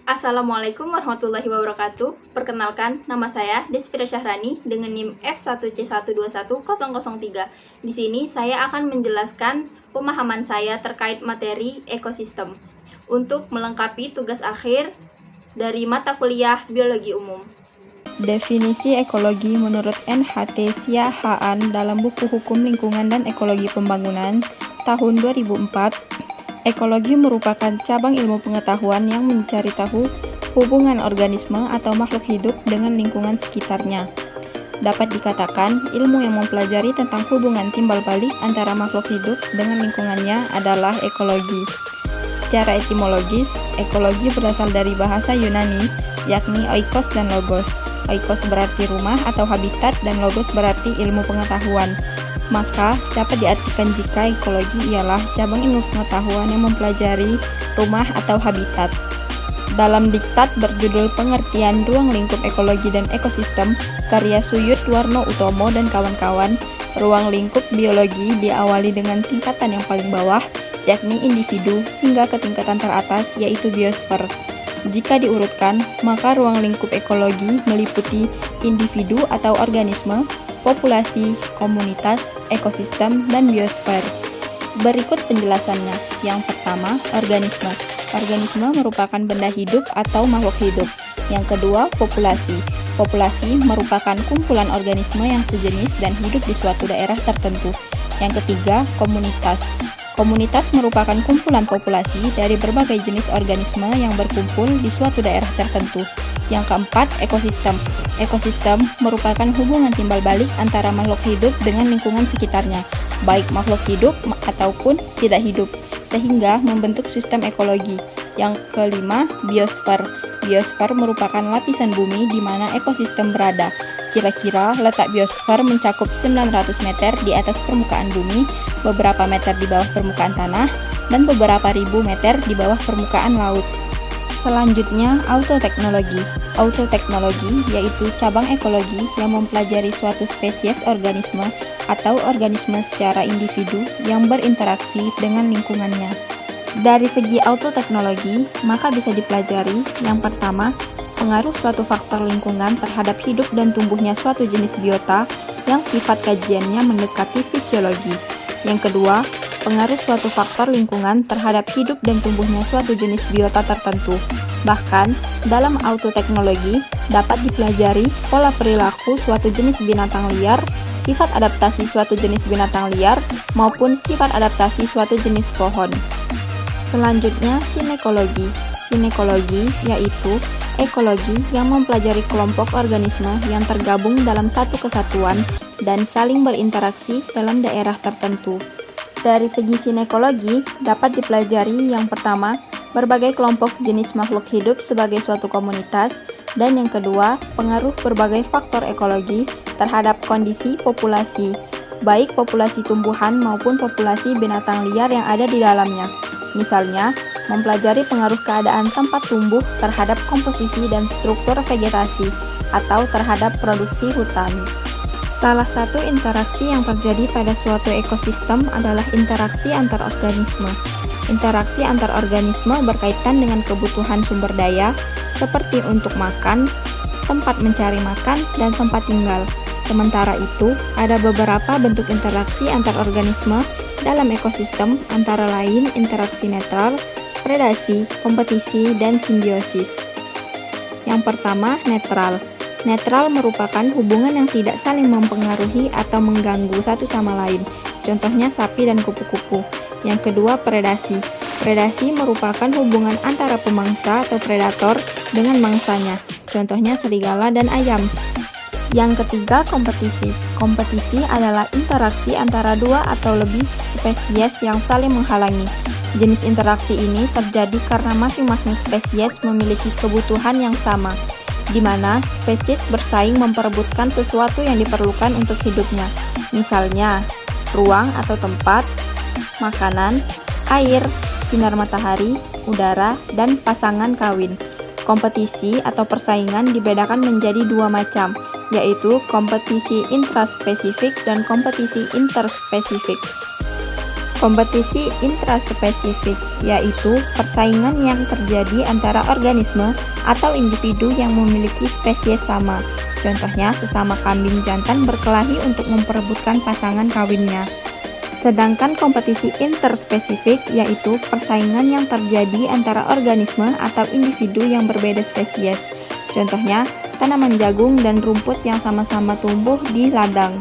Assalamualaikum warahmatullahi wabarakatuh. Perkenalkan, nama saya Desvira Syahrani dengan NIM F1C121003. Di sini saya akan menjelaskan pemahaman saya terkait materi ekosistem untuk melengkapi tugas akhir dari mata kuliah Biologi Umum. Definisi ekologi menurut NHT Siahaan dalam buku Hukum Lingkungan dan Ekologi Pembangunan tahun 2004, ekologi merupakan cabang ilmu pengetahuan yang mencari tahu hubungan organisme atau makhluk hidup dengan lingkungan sekitarnya. Dapat dikatakan, ilmu yang mempelajari tentang hubungan timbal balik antara makhluk hidup dengan lingkungannya adalah ekologi. Secara etimologis, ekologi berasal dari bahasa Yunani, yakni oikos dan logos. Oikos berarti rumah atau habitat dan logos berarti ilmu pengetahuan. Maka, dapat diartikan jika ekologi ialah cabang ilmu pengetahuan yang mempelajari rumah atau habitat. Dalam diktat berjudul Pengertian Ruang Lingkup Ekologi dan Ekosistem, karya Suyut Warno Utomo dan kawan-kawan, ruang lingkup biologi diawali dengan tingkatan yang paling bawah, yakni individu, hingga ke tingkatan teratas, yaitu biosfer. Jika diurutkan, maka ruang lingkup ekologi meliputi individu atau organisme, populasi, komunitas, ekosistem, dan biosfer. Berikut penjelasannya. Yang pertama, organisme. Organisme merupakan benda hidup atau makhluk hidup. Yang kedua, populasi. Populasi merupakan kumpulan organisme yang sejenis dan hidup di suatu daerah tertentu. Yang ketiga, komunitas. Komunitas merupakan kumpulan populasi dari berbagai jenis organisme yang berkumpul di suatu daerah tertentu. Yang keempat, ekosistem. Ekosistem merupakan hubungan timbal balik antara makhluk hidup dengan lingkungan sekitarnya, baik makhluk hidup ataupun tidak hidup, sehingga membentuk sistem ekologi. Yang kelima, biosfer. Biosfer merupakan lapisan bumi di mana ekosistem berada. Kira-kira letak biosfer mencakup 900 meter di atas permukaan bumi, beberapa meter di bawah permukaan tanah, dan beberapa ribu meter di bawah permukaan laut. Selanjutnya, autoteknologi. Autoteknologi yaitu cabang ekologi yang mempelajari suatu spesies organisme atau organisme secara individu yang berinteraksi dengan lingkungannya. Dari segi autoteknologi, maka bisa dipelajari yang pertama, pengaruh suatu faktor lingkungan terhadap hidup dan tumbuhnya suatu jenis biota yang sifat kajiannya mendekati fisiologi. Yang kedua, pengaruh suatu faktor lingkungan terhadap hidup dan tumbuhnya suatu jenis biota tertentu. Bahkan, dalam autoteknologi dapat dipelajari pola perilaku suatu jenis binatang liar, sifat adaptasi suatu jenis binatang liar, maupun sifat adaptasi suatu jenis pohon. Selanjutnya, sinekologi. Sinekologi yaitu ekologi yang mempelajari kelompok organisme yang tergabung dalam satu kesatuan dan saling berinteraksi dalam daerah tertentu. Dari segi sinekologi, dapat dipelajari yang pertama, berbagai kelompok jenis makhluk hidup sebagai suatu komunitas, dan yang kedua, pengaruh berbagai faktor ekologi terhadap kondisi populasi, baik populasi tumbuhan maupun populasi binatang liar yang ada di dalamnya. Misalnya, mempelajari pengaruh keadaan tempat tumbuh terhadap komposisi dan struktur vegetasi atau terhadap produksi hutan. Salah satu interaksi yang terjadi pada suatu ekosistem adalah interaksi antar organisme. Interaksi antar organisme berkaitan dengan kebutuhan sumber daya seperti untuk makan, tempat mencari makan, dan tempat tinggal. Sementara itu, ada beberapa bentuk interaksi antar organisme dalam ekosistem, antara lain interaksi netral, predasi, kompetisi, dan simbiosis. Yang pertama, netral. Netral merupakan hubungan yang tidak saling mempengaruhi atau mengganggu satu sama lain. Contohnya sapi dan kupu-kupu. Yang kedua, predasi. Predasi merupakan hubungan antara pemangsa atau predator dengan mangsanya. Contohnya serigala dan ayam. Yang ketiga, kompetisi. Kompetisi adalah interaksi antara dua atau lebih spesies yang saling menghalangi. Jenis interaksi ini terjadi karena masing-masing spesies memiliki kebutuhan yang sama, di mana spesies bersaing memperebutkan sesuatu yang diperlukan untuk hidupnya. Misalnya, ruang atau tempat, makanan, air, sinar matahari, udara, dan pasangan kawin. Kompetisi atau persaingan dibedakan menjadi dua macam, yaitu kompetisi intraspesifik dan kompetisi interspesifik. Kompetisi intraspesifik, yaitu persaingan yang terjadi antara organisme atau individu yang memiliki spesies sama. Contohnya, sesama kambing jantan berkelahi untuk memperebutkan pasangan kawinnya. Sedangkan kompetisi interspesifik, yaitu persaingan yang terjadi antara organisme atau individu yang berbeda spesies. Contohnya, tanaman jagung dan rumput yang sama-sama tumbuh di ladang.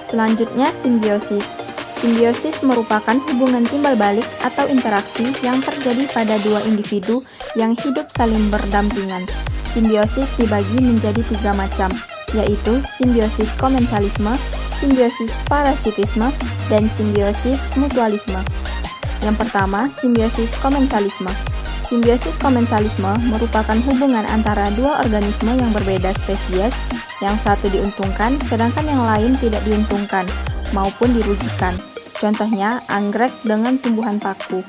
Selanjutnya, simbiosis. Simbiosis merupakan hubungan timbal balik atau interaksi yang terjadi pada dua individu yang hidup saling berdampingan. Simbiosis dibagi menjadi 3 macam, yaitu simbiosis komensalisme, simbiosis parasitisme, dan simbiosis mutualisme. Yang pertama, simbiosis komensalisme. Simbiosis komensalisme merupakan hubungan antara dua organisme yang berbeda spesies, yang satu diuntungkan sedangkan yang lain tidak diuntungkan maupun dirugikan. Contohnya, anggrek dengan tumbuhan paku.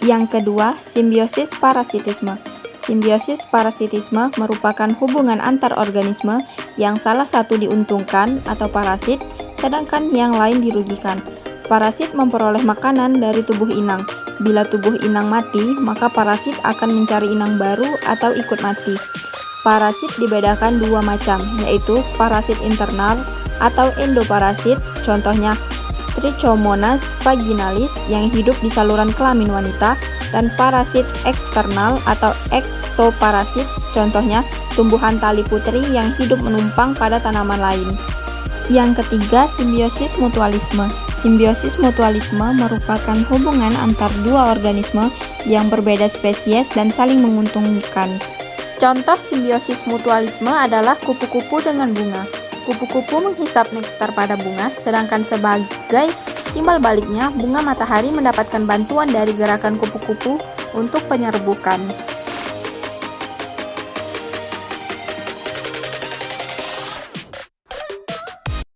Yang kedua, simbiosis parasitisme. Simbiosis parasitisme merupakan hubungan antar organisme yang salah satu diuntungkan atau parasit, sedangkan yang lain dirugikan. Parasit memperoleh makanan dari tubuh inang. Bila tubuh inang mati, maka parasit akan mencari inang baru atau ikut mati. Parasit dibedakan 2 macam, yaitu parasit internal atau endoparasit, contohnya Trichomonas vaginalis yang hidup di saluran kelamin wanita, dan parasit eksternal atau ektoparasit, contohnya tumbuhan tali putri yang hidup menumpang pada tanaman lain. Yang ketiga, simbiosis mutualisme. Simbiosis mutualisme merupakan hubungan antar dua organisme yang berbeda spesies dan saling menguntungkan. Contoh simbiosis mutualisme adalah kupu-kupu dengan bunga. Kupu-kupu menghisap nektar pada bunga, sedangkan sebagai timbal baliknya, bunga matahari mendapatkan bantuan dari gerakan kupu-kupu untuk penyerbukan.